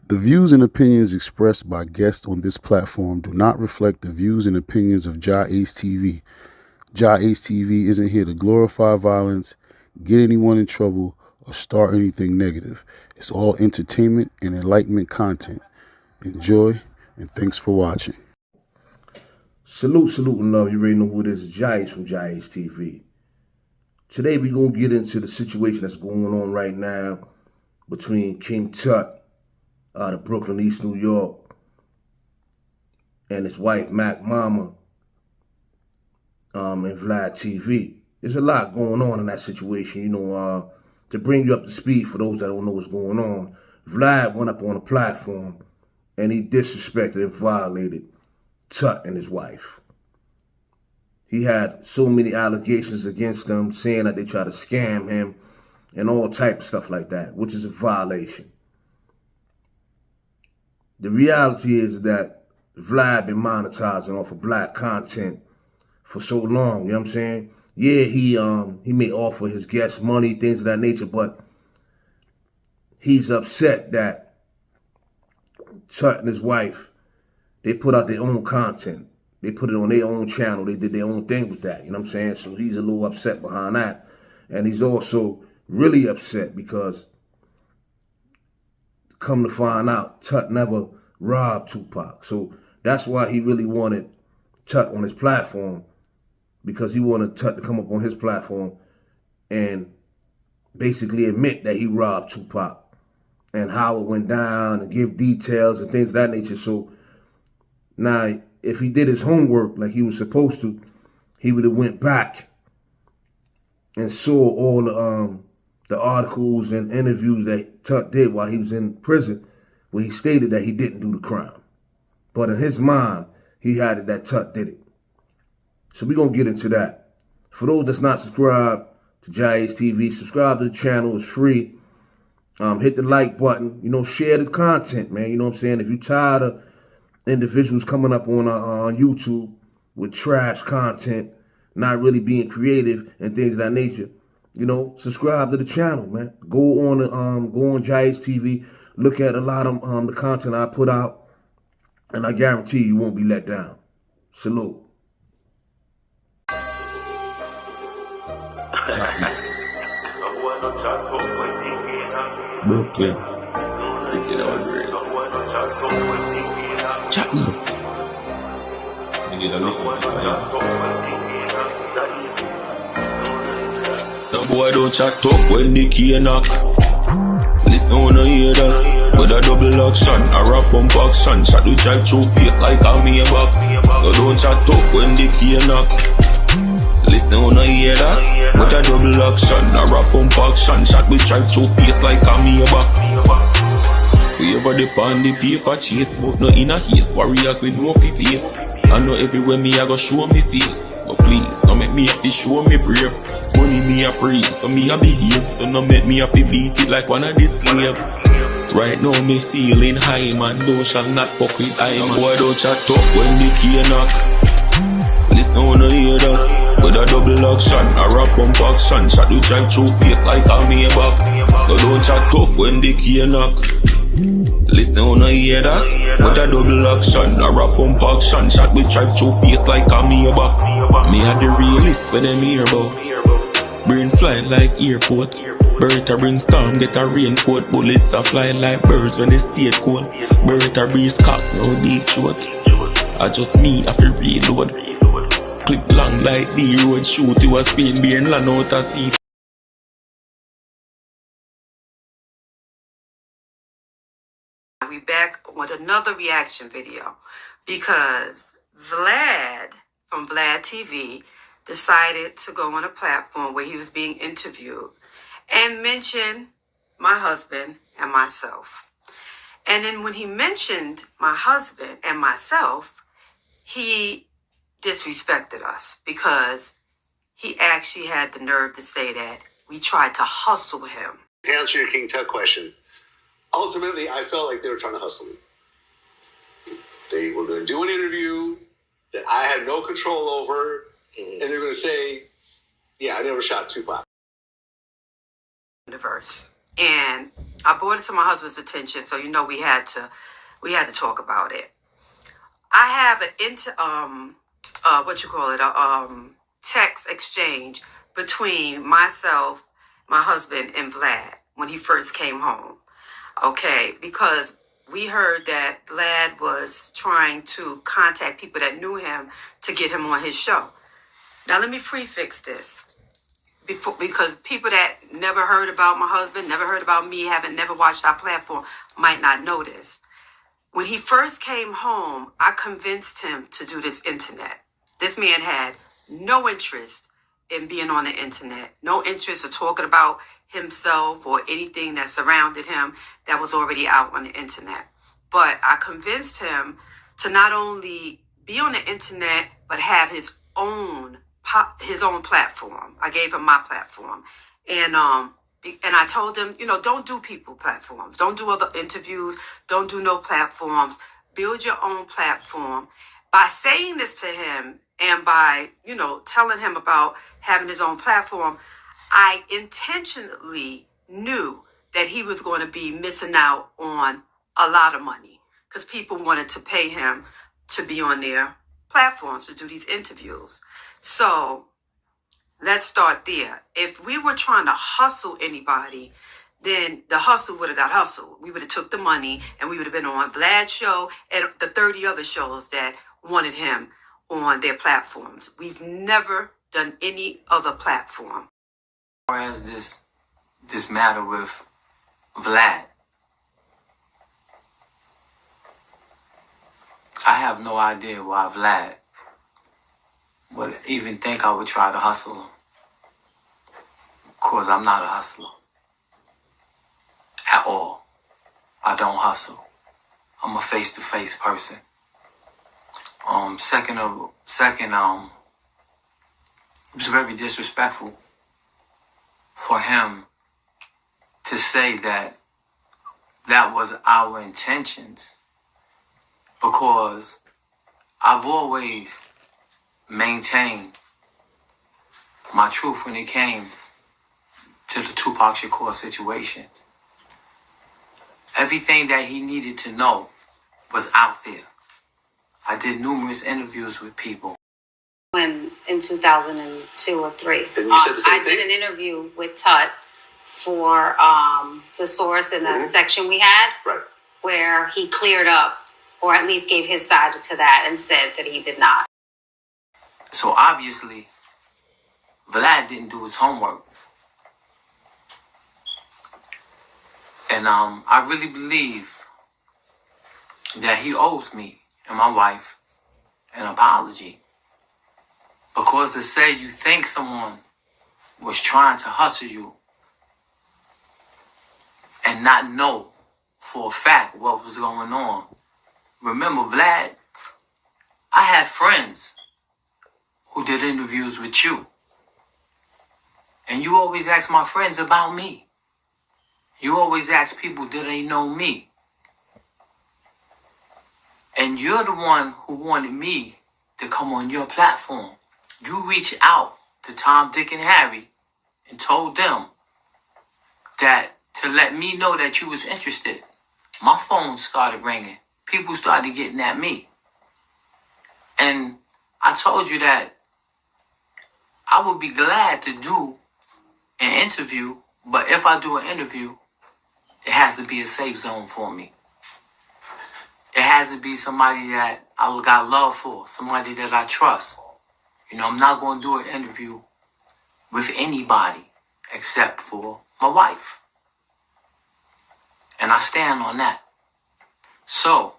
The views and opinions expressed by guests on this platform do not reflect the views and opinions of JAH-ACE TV. JAH-ACE TV isn't here to glorify violence, get anyone in trouble, or start anything negative. It's all entertainment and enlightenment content. Enjoy, and thanks for watching. Salute and love. You already know who it is. JAH-ACE from JAH-ACE TV. Today we're going to get into the situation that's going on right now between King Tut out of Brooklyn, East New York, and his wife, Mack Mama, and Vlad TV. There's a lot going on in that situation, to bring you up to speed for those that don't know what's going on. Vlad went up on a platform and he disrespected and violated Tut and his wife. He had so many allegations against them, saying that they tried to scam him and all type of stuff like that, which is a violation. The reality is that Vlad been monetizing off of black content for so long, you know what I'm saying? Yeah, he may offer his guests money, things of that nature, but he's upset that Tut and his wife, they put out their own content. They put it on their own channel. They did their own thing with that, you know what I'm saying? So he's a little upset behind that. And he's also really upset because, come to find out, Tut never robbed Tupac. So that's why he really wanted Tut on his platform, because he wanted Tut to come up on his platform and basically admit that he robbed Tupac and how it went down and give details and things of that nature. So now, if he did his homework like he was supposed to, he would have went back and saw all the articles and interviews that Tut did while he was in prison, where he stated that he didn't do the crime. But in his mind, he had it that Tut did it. So we're going to get into that. For those that's not subscribed to JAH-ACE TV, subscribe to the channel. It's free. Hit the like button. Share the content, man. You know what I'm saying? If you're tired of individuals coming up on YouTube with trash content, not really being creative and things of that nature, subscribe to the channel, man. Go on JAH-ACE TV. Look at a lot of the content I put out, and I guarantee you won't be let down. Salute. Brooklyn, freaking out great. JAH-ACE. We need a little bit of the boy don't chat tough when the key knock. Listen when I hear that. With a double action, a rap pump action. Shot we drive through face like a me back. So don't chat tough when the key knock. Listen when I hear that. With a double action, a rap pump action. Shot we drive through face like a me back. We ever depend the paper chase, but no in a haste. Warriors with no fit place. I know everywhere me I go show me face. But please, don't make me have to show me brave. Money me a praise, so me a behave. So no make me have to beat it like one of the slave. Right now me feeling high, man. Thou shall not fuck with I, man. Boy don't chat tough when the key knock. Listen when I hear that. With a double action, a rap pump action. Shot we drive through face like a me back. So don't chat tough when the key knock. Listen when I hear that. With a double action, a rap pump action. Shot we drive through face like a me back. Me a the realist when them hear about. Brain fly like airport. Bertha bring storm, get a raincoat. Bullets are flying like birds when they stay cold. Bertha breeze cock, no deep throat. I just me, I feel reload. Clip long like the road, shoot you a spin being land out a sea. We back with another reaction video because Vlad from Vlad TV decided to go on a platform where he was being interviewed and mention my husband and myself. And then when he mentioned my husband and myself, he disrespected us because he actually had the nerve to say that we tried to hustle him. To answer your King Tut question, ultimately, I felt like they were trying to hustle me. They were going to do an interview that I had no control over, and they're going to say, yeah, I never shot Tupac. Universe. And I brought it to my husband's attention, so you know we had to talk about it. I have a text exchange between myself, my husband, and Vlad when he first came home. Okay, because we heard that Vlad was trying to contact people that knew him to get him on his show. Now let me prefix this. Because people that never heard about my husband, never heard about me, never watched our platform, might not know this. When he first came home, I convinced him to do this internet. This man had no interest in being on the internet, no interest in talking about himself or anything that surrounded him that was already out on the internet. But I convinced him to not only be on the internet, but have his own platform. I gave him my platform. And I told him, don't do people platforms. Don't do other interviews. Don't do no platforms. Build your own platform. By saying this to him and by, telling him about having his own platform, I intentionally knew that he was going to be missing out on a lot of money because people wanted to pay him to be on their platforms to do these interviews. So let's start there. If we were trying to hustle anybody, then the hustle would have got hustled. We would have took the money and we would have been on Vlad's show and the 30 other shows that wanted him on their platforms. We've never done any other platform. As this matter with Vlad, I have no idea why Vlad would even think I would try to hustle him. Of course, I'm not a hustler at all. I don't hustle. I'm a face-to-face person. Second, it was very disrespectful for him to say that was our intentions, because I've always maintained my truth when it came to the Tupac Shakur situation. Everything that he needed to know was out there. I did numerous interviews with people. In 2002 or 3, And you said the same I thing? did an interview with Tut for the source in the section we had, Right. where he cleared up, or at least gave his side to that, and said that he did not. So obviously, Vlad didn't do his homework. And I really believe that he owes me and my wife an apology. Because to say you think someone was trying to hustle you and not know for a fact what was going on. Remember, Vlad, I had friends who did interviews with you. And you always ask my friends about me. You always ask people, do they know me? And you're the one who wanted me to come on your platform. You reached out to Tom, Dick, and Harry and told them that to let me know that you was interested. My phone started ringing. People started getting at me. And I told you that I would be glad to do an interview, but if I do an interview, it has to be a safe zone for me. It has to be somebody that I got love for, somebody that I trust. I'm not going to do an interview with anybody except for my wife. And I stand on that. So,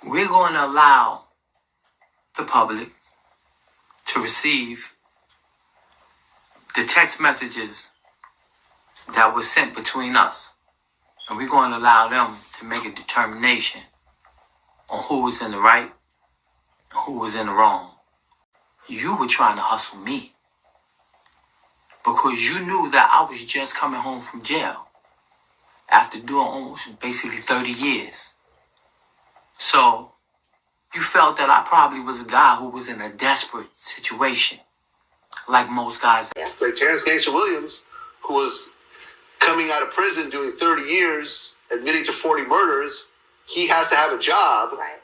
we're going to allow the public to receive the text messages that were sent between us. And we're going to allow them to make a determination on who was in the right and who was in the wrong. You were trying to hustle me because you knew that I was just coming home from jail after doing almost basically 30 years. So you felt that I probably was a guy who was in a desperate situation, like most guys. Like Terrence Gangster Williams, who was coming out of prison doing 30 years, admitting to 40 murders, he has to have a job, Right.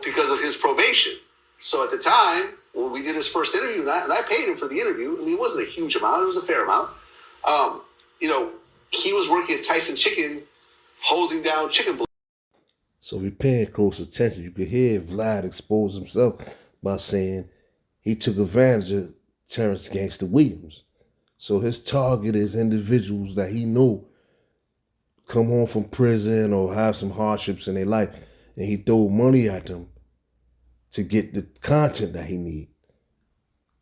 Because of his probation. So at the time, when we did his first interview, and I paid him for the interview, it wasn't a huge amount, it was a fair amount. He was working at Tyson Chicken, hosing down chicken blood. So if you're paying close attention, you could hear Vlad expose himself by saying he took advantage of Terrence Gangster Williams. So his target is individuals that he know come home from prison or have some hardships in their life, and he throw money at them to get the content that he need.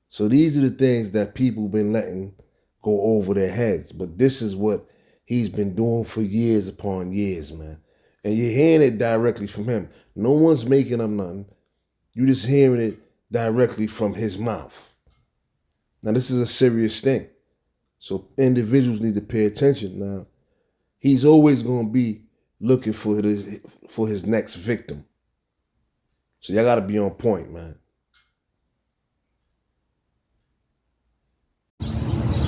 So these are the things that people been letting go over their heads. But this is what he's been doing for years upon years, man. And you're hearing it directly from him. No one's making up nothing. You're just hearing it directly from his mouth. Now, this is a serious thing. So individuals need to pay attention. Now, he's always going to be looking for his next victim. So y'all got to be on point, man.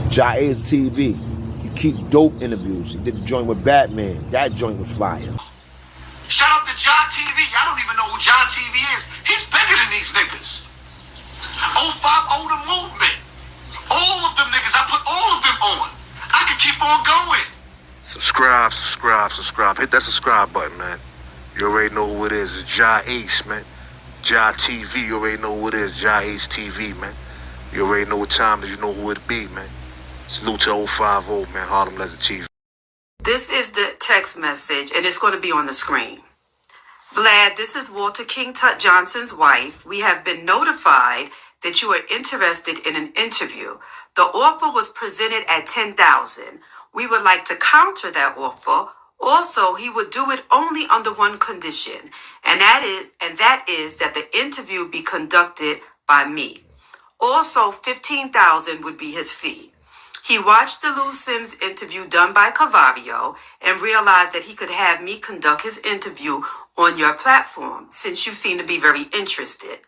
JAH-ACE TV. He keep dope interviews. He did the joint with Batman. That joint was fire. Shout out to JAH TV. Y'all don't even know who JAH TV is. He's bigger than these niggas. 05 the movement. All of them niggas. I put all of them on. I can keep on going. Subscribe. Hit that subscribe button, man. You already know who it is. It's JAH-ACE, man. JAH TV. You already know who it is. JAH-ACE TV, man. You already know what time it is. You know who it be, man. Salute to 050, man. Harlem Legend TV. This is the text message, and it's going to be on the screen. Vlad, this is Walter King Tut Johnson's wife. We have been notified that you are interested in an interview. The offer was presented at $10,000. We would like to counter that offer. Also, he would do it only under one condition, and that is that the interview be conducted by me. Also, $15,000 would be his fee. He watched the Lou Sims interview done by Cavario and realized that he could have me conduct his interview on your platform, since you seem to be very interested.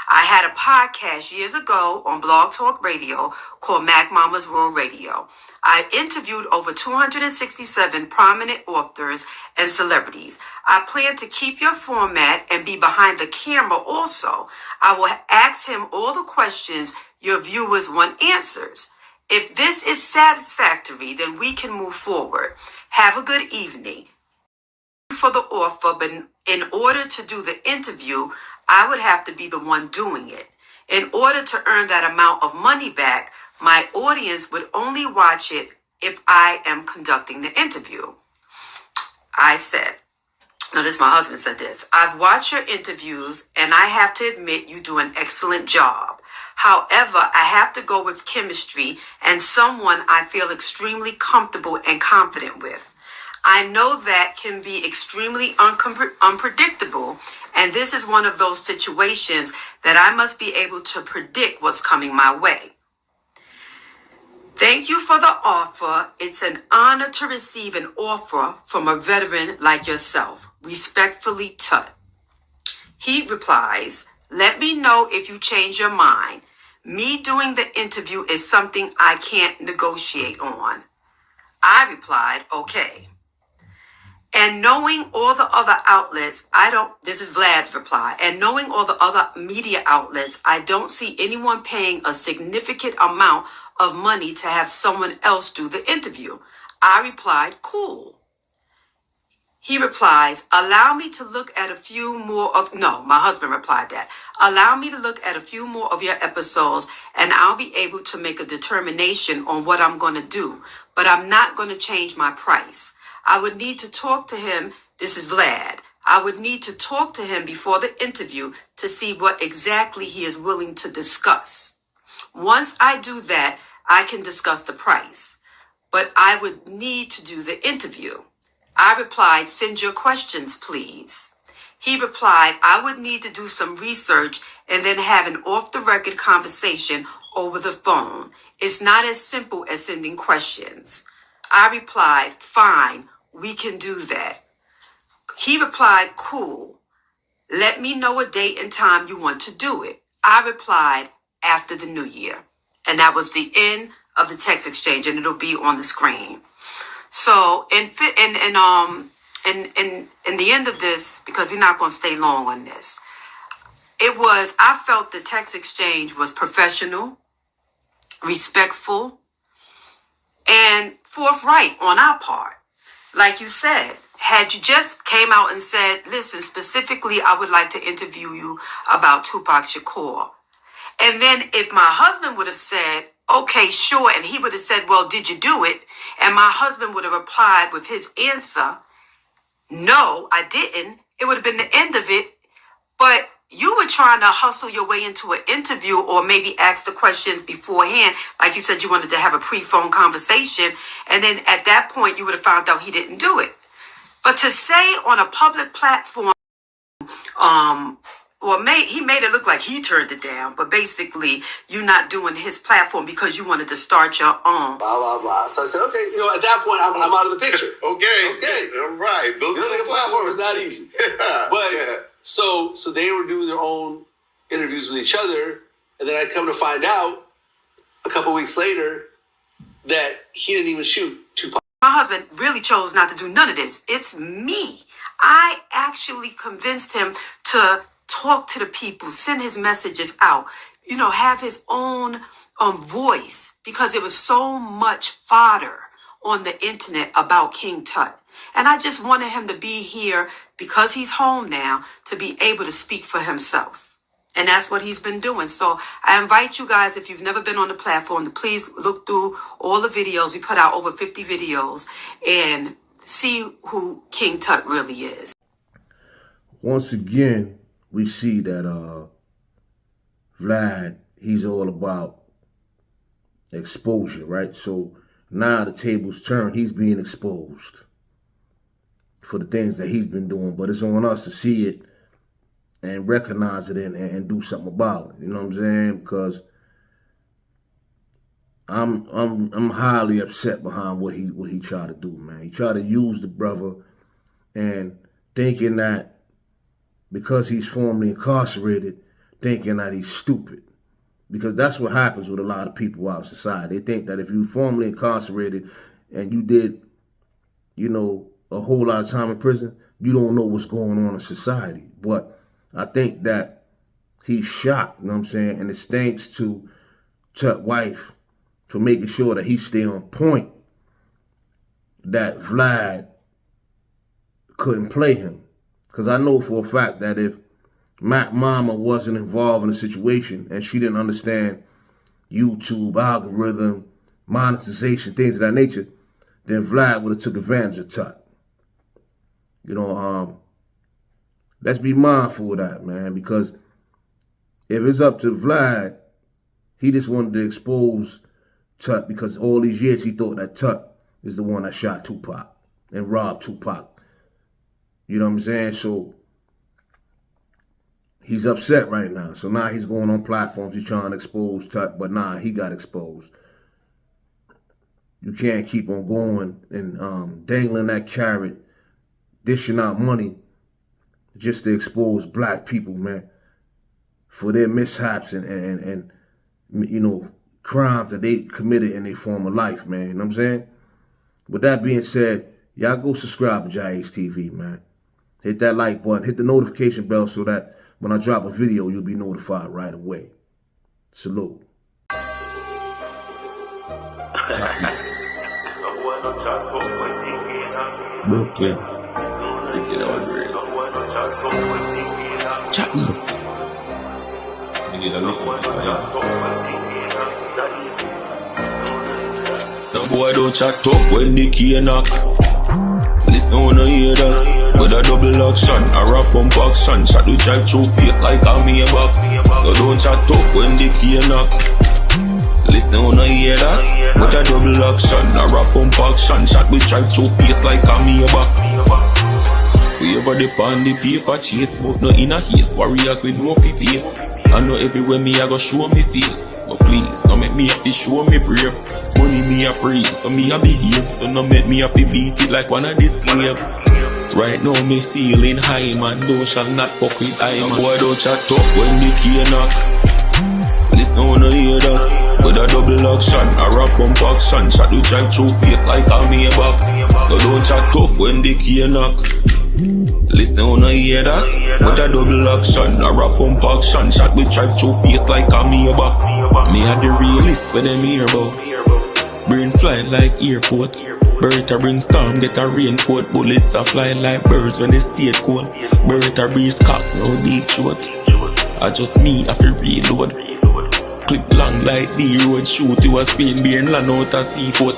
I had a podcast years ago on Blog Talk Radio called Mack Mama's Rural Radio. I interviewed over 267 prominent authors and celebrities. I plan to keep your format and be behind the camera also. I will ask him all the questions your viewers want answers. If this is satisfactory, then we can move forward. Have a good evening. For the offer, but in order to do the interview, I would have to be the one doing it. In order to earn that amount of money back, my audience would only watch it if I am conducting the interview. I said, no, this my husband said this. I've watched your interviews and I have to admit you do an excellent job. However, I have to go with chemistry and someone I feel extremely comfortable and confident with. I know that can be extremely unpredictable, and this is one of those situations that I must be able to predict what's coming my way. Thank you for the offer. It's an honor to receive an offer from a veteran like yourself. Respectfully, Tut. He replies, let me know if you change your mind. Me doing the interview is something I can't negotiate on. I replied, okay. And knowing all the other outlets, this is Vlad's reply, and knowing all the other media outlets, I don't see anyone paying a significant amount of money to have someone else do the interview. I replied, cool. He replies, allow me to look at a few more of, no, my husband replied that. Allow me to look at a few more of your episodes and I'll be able to make a determination on what I'm going to do, but I'm not going to change my price. I would need to talk to him. This is Vlad. I would need to talk to him before the interview to see what exactly he is willing to discuss. Once I do that, I can discuss the price, but I would need to do the interview. I replied, send your questions, please. He replied, I would need to do some research and then have an off-the-record conversation over the phone. It's not as simple as sending questions. I replied, fine, we can do that. He replied, cool. Let me know a date and time you want to do it. I replied, after the new year. And that was the end of the text exchange, and it'll be on the screen. So in the end of this, because we're not going to stay long on this, I felt the text exchange was professional, respectful, and forthright on our part. Like you said, had you just came out and said, listen, specifically, I would like to interview you about Tupac Shakur. And then if my husband would have said, okay, sure, and he would have said, well, did you do it? And my husband would have replied with his answer, no, I didn't. It would have been the end of it. But you were trying to hustle your way into an interview, or maybe ask the questions beforehand. Like you said, you wanted to have a pre-phone conversation. And then at that point, you would have found out he didn't do it. But to say on a public platform, he made it look like he turned it down, but basically you not doing his platform because you wanted to start your own. Blah, blah, blah. So I said, okay, at that point, I'm out of the picture. Okay. All right. Building a platform is not easy. But so they were doing their own interviews with each other, and then I come to find out a couple weeks later that he didn't even shoot Tupac. My husband really chose not to do none of this. It's me. I actually convinced him to talk to the people, send his messages out, have his own voice, because it was so much fodder on the internet about King Tut. And I just wanted him to be here, because he's home now, to be able to speak for himself. And that's what he's been doing. So I invite you guys, if you've never been on the platform, to please look through all the videos. We put out over 50 videos and see who King Tut really is. Once again, we see that Vlad, he's all about exposure, right? So now the tables turn. He's being exposed for the things that he's been doing. But it's on us to see it and recognize it and do something about it. You know what I'm saying? Because I'm highly upset behind what he tried to do, man. He tried to use the brother, and thinking that because he's formerly incarcerated, thinking that he's stupid. Because that's what happens with a lot of people out in society. They think that if you're formerly incarcerated and you did, a whole lot of time in prison, you don't know what's going on in society. But I think that he's shocked, you know what I'm saying? And it's thanks to Tut's wife for making sure that he stay on point, that Vlad couldn't play him. Because I know for a fact that if Mack mama wasn't involved in the situation and she didn't understand YouTube, algorithm, monetization, things of that nature, then Vlad would have took advantage of Tut. Let's be mindful of that, man, because if it's up to Vlad, he just wanted to expose Tut because all these years he thought that Tut is the one that shot Tupac and robbed Tupac. You know what I'm saying? So he's upset right now. So now he's going on platforms. He's trying to expose Tut, but nah, he got exposed. You can't keep on going and dangling that carrot, dishing out money just to expose black people, man, for their mishaps and crimes that they committed in their former life, man. You know what I'm saying? With that being said, y'all go subscribe to JAH-ACE TV, man. Hit that like button, hit the notification bell so that when I drop a video, you'll be notified right away. Salute. Brooklyn, sticking out great. JAH-ACE. We need a little bit of else. The boy don't chat tough when the key knock. Listen, wanna hear that? With a double action, a rap pump action. Shot the drive through face like a me back. So don't chat tough when the key knock. Listen, wanna hear that? With a double action, a rap pump action. Shot the drive through face like a me back. We ever depend the paper chase, but no in a haste. Warriors with no fi pace. I know everywhere me I go show me face. But please, don't make me have to show me brave. Money me a praise, so me a behave. So no make me have to beat it like one of the slave. Right now me feeling high, man. Thou shall not fuck with I, man. Boy don't chat tough when the key knock. Listen, wanna hear that? With a double action, a rap pump action. Shot you drive through face like a Maybach. So don't chat tough when the key knock. Listen, wanna hear that? With a double action, a rap pump action. Shot we drive through face like a Maybach. Me a the realist when them hear about. Brain fly like airport. Bird a bring storm, get a raincoat. Bullets a fly like birds when they stay cold. Bird a breeze cock, no deep throat. I just me, I feel reload. Clip long like the road, shoot you a Spain beer and land out a seafood.